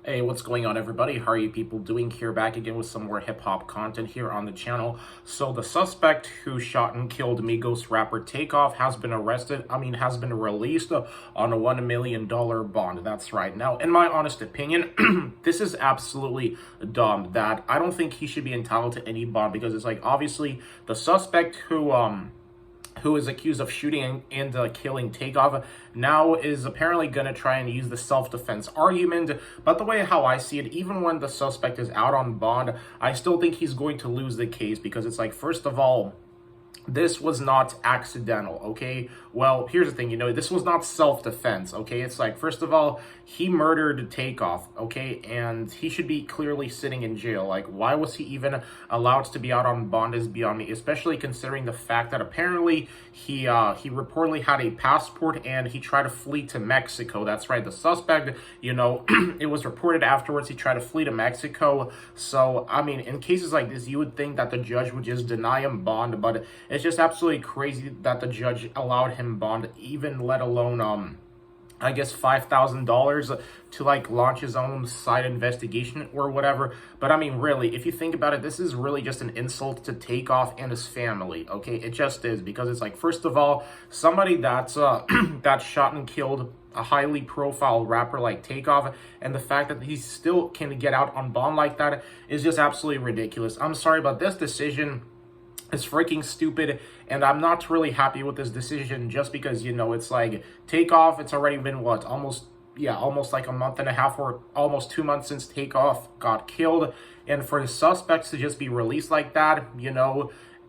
Hey, what's going on, everybody? How are you people doing? Here back again with some more hip-hop content here on the channel. So the suspect who shot and killed Migos rapper Takeoff has been has been released on a $1 million bond. That's right. Now, in my honest opinion, this is absolutely dumb. That I don't think he should be entitled to any bond, because it's like, obviously, the suspect who is accused of shooting and killing Takeoff now is apparently going to try and use the self-defense argument. But the way how I see it, even when the suspect is out on bond, I still think he's going to lose the case, because it's like, first of all, this was not accidental, okay? Well, here's the thing, this was not self-defense, okay? It's like, first of all, he murdered Takeoff, okay? And he should be clearly sitting in jail. Like, why was he even allowed to be out on bond is beyond me, especially considering the fact that apparently he reportedly had a passport and he tried to flee to Mexico. That's right, the suspect, it was reported afterwards he tried to flee to Mexico. So, I mean, in cases like this, you would think that the judge would just deny him bond, but it's just absolutely crazy that the judge allowed him bond, even let alone, I guess $5,000 to like launch his own side investigation or whatever. But I mean, really, if you think about it, this is really just an insult to Takeoff and his family, okay? It just is, because it's like, first of all, somebody that's that shot and killed a highly profile rapper like Takeoff, and the fact that he still can get out on bond like that is just absolutely ridiculous. I'm sorry, but this decision is freaking stupid, and I'm not really happy with this decision, just because, it's like, Takeoff, it's already been, what, almost like a month and a half or almost 2 months since Takeoff got killed, and for the suspects to just be released like that,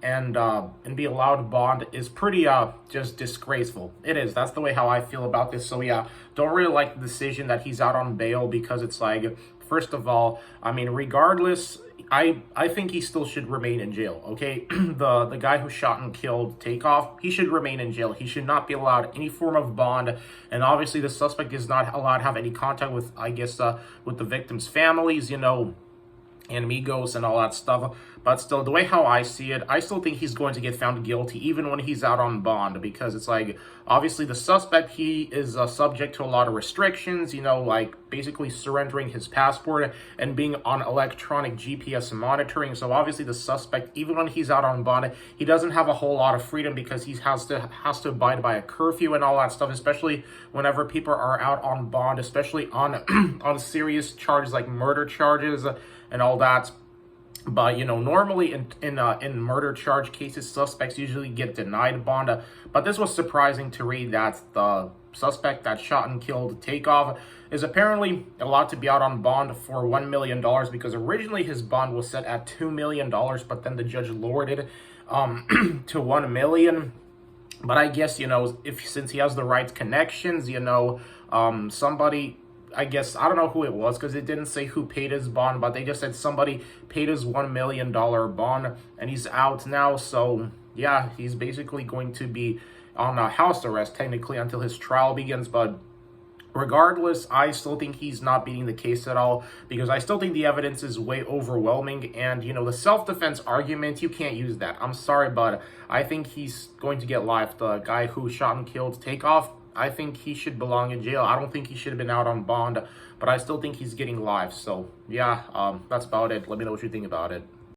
and be allowed bond is pretty just disgraceful. It is. That's the way how I feel about this. So yeah, don't really like the decision that he's out on bail, because it's like, first of all, I mean, regardless, I think he still should remain in jail, okay? The guy who shot and killed Takeoff, he should remain in jail. He should not be allowed any form of bond, and obviously the suspect is not allowed to have any contact with, I guess, with the victims' families, and Migos and all that stuff. But still, the way how I see it, I still think he's going to get found guilty even when he's out on bond, because it's like, obviously the suspect, he is subject to a lot of restrictions, like basically surrendering his passport and being on electronic GPS monitoring. So obviously the suspect, even when he's out on bond, he doesn't have a whole lot of freedom, because he has to abide by a curfew and all that stuff, especially whenever people are out on bond, especially on on serious charges like murder charges and all that. But normally in murder charge cases, suspects usually get denied bond. But this was surprising to read that the suspect that shot and killed Takeoff is apparently allowed to be out on bond for $1 million, because originally his bond was set at $2 million, but then the judge lowered it to $1 million. But I guess, since he has the right connections, somebody, I guess, I don't know who it was, because it didn't say who paid his bond, but they just said somebody paid his $1 million bond, and he's out now. So yeah, he's basically going to be on house arrest technically until his trial begins. But regardless, I still think he's not beating the case at all, because I still think the evidence is way overwhelming. And, the self-defense argument, you can't use that. I'm sorry, but I think he's going to get life. The guy who shot and killed Takeoff, I think he should belong in jail. I don't think he should have been out on bond, but I still think he's getting life. So, yeah, that's about it. Let me know what you think about it.